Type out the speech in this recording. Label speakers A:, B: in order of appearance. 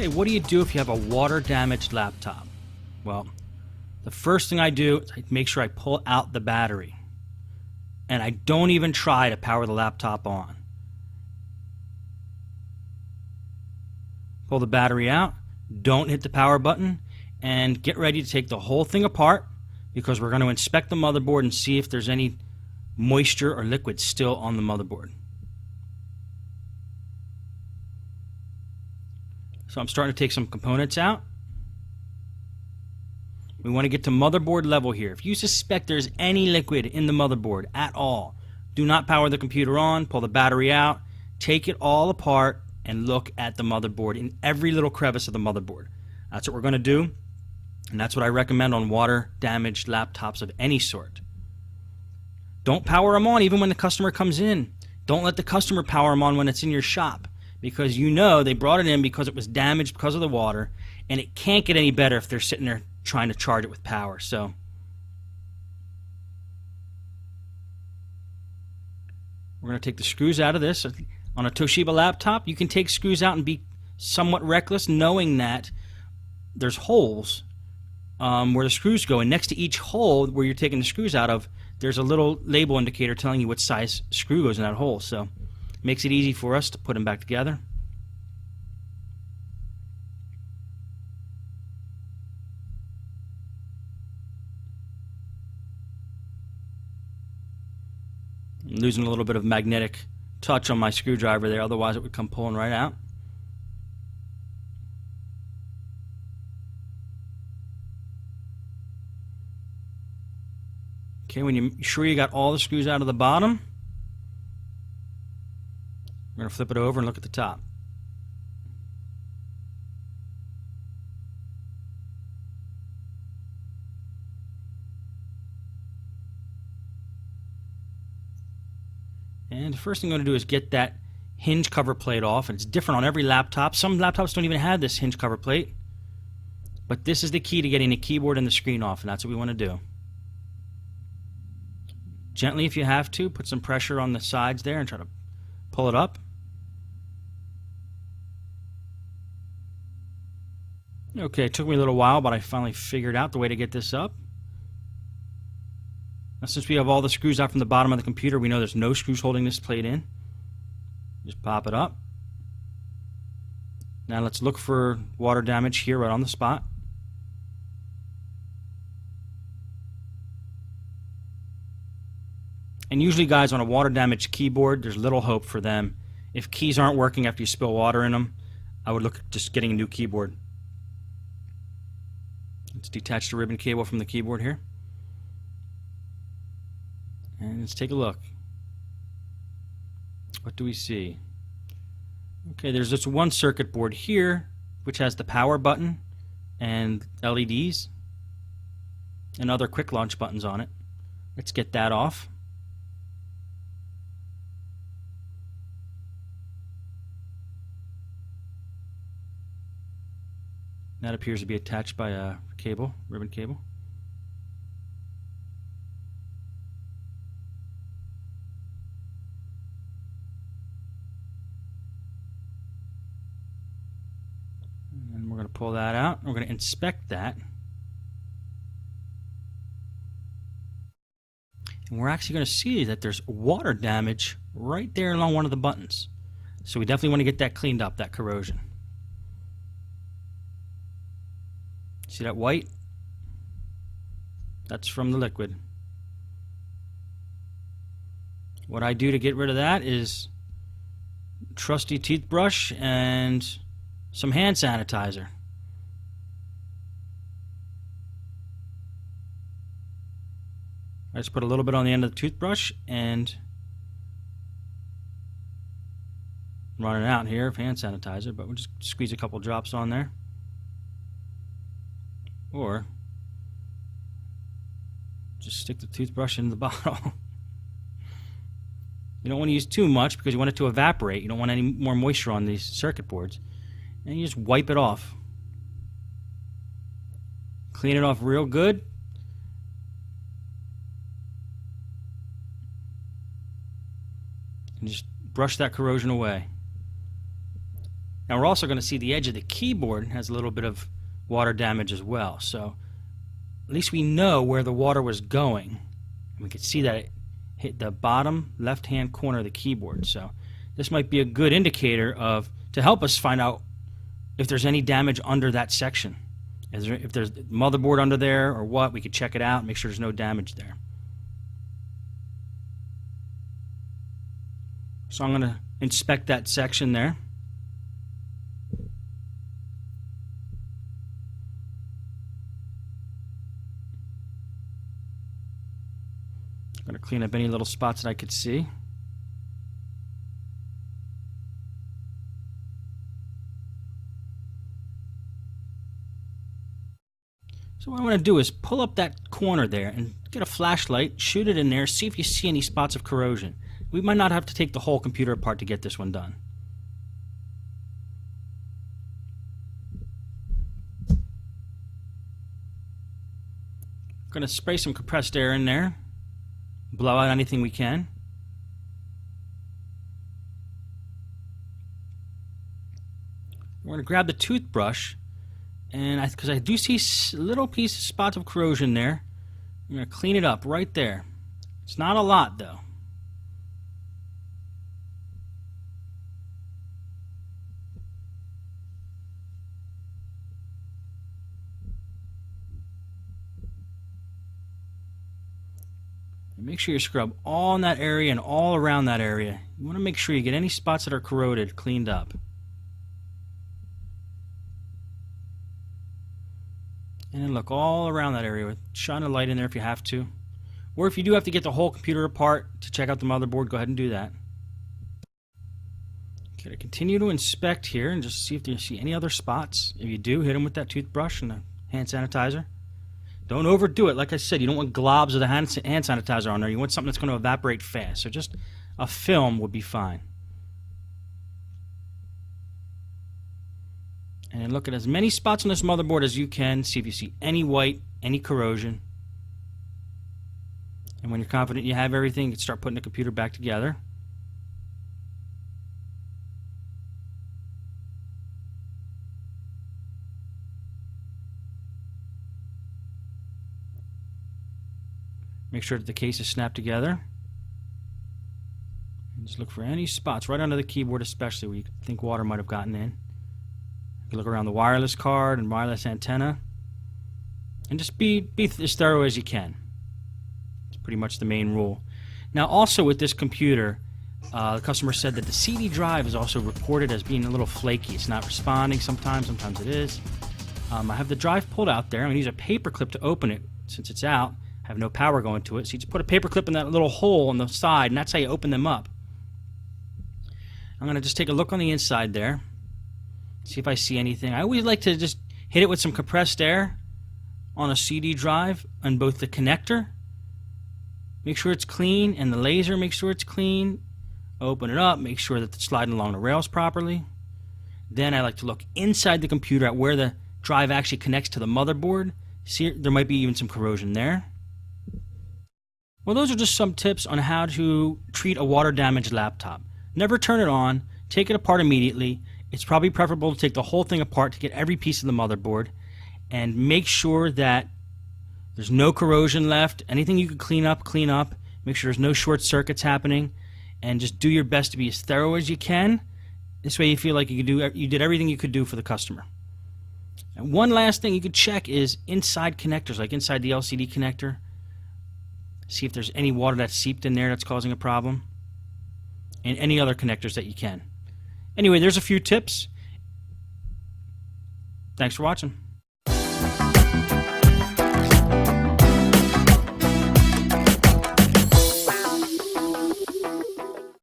A: Okay, what do you do if you have a water-damaged laptop? Well, the first thing I do is I make sure I pull out the battery. And I don't even try to power the laptop on. Pull the battery out, don't hit the power button, and get ready to take the whole thing apart because we're going to inspect the motherboard and see if there's any moisture or liquid still on the motherboard. So I'm starting to take some components out. We want to get to motherboard level here. If you suspect there's any liquid in the motherboard at all, do not power the computer on, pull the battery out, take it all apart, and look at the motherboard in every little crevice of the motherboard. That's what we're going to do, and that's what I recommend on water-damaged laptops of any sort. Don't power them on even when the customer comes in. Don't let the customer power them on when it's in your shop, because you know they brought it in because it was damaged because of the water, and it can't get any better if they're sitting there trying to charge it with power. So we're going to take the screws out of this. On a Toshiba laptop, you can take screws out and be somewhat reckless, knowing that there's holes where the screws go, and next to each hole where you're taking the screws out of, there's a little label indicator telling you what size screw goes in that hole. So it makes it easy for us to put them back together. I'm losing a little bit of magnetic touch on my screwdriver there, otherwise it would come pulling right out. Okay, when you're sure you got all the screws out of the bottom, we're going to flip it over and look at the top. And the first thing I'm going to do is get that hinge cover plate off, and it's different on every laptop. Some laptops don't even have this hinge cover plate, but this is the key to getting the keyboard and the screen off, and that's what we want to do. Gently, if you have to, put some pressure on the sides there and try to pull it up. Okay, it took me a little while, but I finally figured out the way to get this up. Now, since we have all the screws out from the bottom of the computer, we know there's no screws holding this plate in. Just pop it up. Now let's look for water damage here right on the spot. And usually, guys, on a water damaged keyboard, there's little hope for them. If keys aren't working after you spill water in them, I would look at just getting a new keyboard. Let's detach the ribbon cable from the keyboard here. And let's take a look. What do we see? Okay, there's this one circuit board here, which has the power button and LEDs and other quick launch buttons on it. Let's get that off. That appears to be attached by a cable, ribbon cable. And we're going to pull that out. We're going to inspect that. And we're actually going to see that there's water damage right there along one of the buttons. So we definitely want to get that cleaned up, that corrosion. See that white? That's from the liquid. What I do to get rid of that is trusty toothbrush and some hand sanitizer. I just put a little bit on the end of the toothbrush and run it out here of hand sanitizer, but we'll just squeeze a couple drops on there. Or just stick the toothbrush in the bottle. You don't want to use too much because you want it to evaporate. You don't want any more moisture on these circuit boards. And you just wipe it off. Clean it off real good. And just brush that corrosion away. Now we're also going to see the edge of the keyboard has a little bit of water damage as well. So at least we know where the water was going. And we can see that it hit the bottom left-hand corner of the keyboard. So this might be a good indicator to help us find out if there's any damage under that section. If there's motherboard under there or what, we could check it out and make sure there's no damage there. So I'm going to inspect that section there. I'm going to clean up any little spots that I could see. So what I want to do is pull up that corner there and get a flashlight, shoot it in there, see if you see any spots of corrosion. We might not have to take the whole computer apart to get this one done. I'm going to spray some compressed air in there, blow out anything we can. We're going to grab the toothbrush, and because I do see little spots of corrosion there, I'm going to clean it up right there. It's not a lot though. And make sure you scrub all in that area and all around that area. You want to make sure you get any spots that are corroded cleaned up. And then look all around that area. Shine a light in there if you have to. Or if you do have to get the whole computer apart to check out the motherboard, go ahead and do that. Okay, continue to inspect here and just see if you see any other spots. If you do, hit them with that toothbrush and the hand sanitizer. Don't overdo it. Like I said, you don't want globs of the hand sanitizer on there. You want something that's going to evaporate fast. So just a film would be fine. And look at as many spots on this motherboard as you can. See if you see any white, any corrosion. And when you're confident you have everything, you can start putting the computer back together. Make sure that the case is snapped together. And just look for any spots right under the keyboard, especially where you think water might have gotten in. You look around the wireless card and wireless antenna, and just be as thorough as you can. It's pretty much the main rule. Now also with this computer, the customer said that the CD drive is also reported as being a little flaky. It's not responding sometimes it is. I have the drive pulled out there. I'm going to use a paper clip to open it since it's out. I have no power going to it. So you just put a paper clip in that little hole on the side, and that's how you open them up. I'm going to just take a look on the inside there. See if I see anything. I always like to just hit it with some compressed air on a CD drive on both the connector. Make sure it's clean, and the laser, make sure it's clean. Open it up, make sure that it's sliding along the rails properly. Then I like to look inside the computer at where the drive actually connects to the motherboard. See, there might be even some corrosion there. Well, those are just some tips on how to treat a water-damaged laptop. Never turn it on. Take it apart immediately. It's probably preferable to take the whole thing apart to get every piece of the motherboard, and make sure that there's no corrosion left. Anything you could clean up, clean up. Make sure there's no short circuits happening, and just do your best to be as thorough as you can. This way you feel like you did everything you could do for the customer. And one last thing you could check is inside connectors, like inside the LCD connector. See if there's any water that's seeped in there that's causing a problem, and any other connectors that you can. Anyway, there's a few tips. Thanks for watching.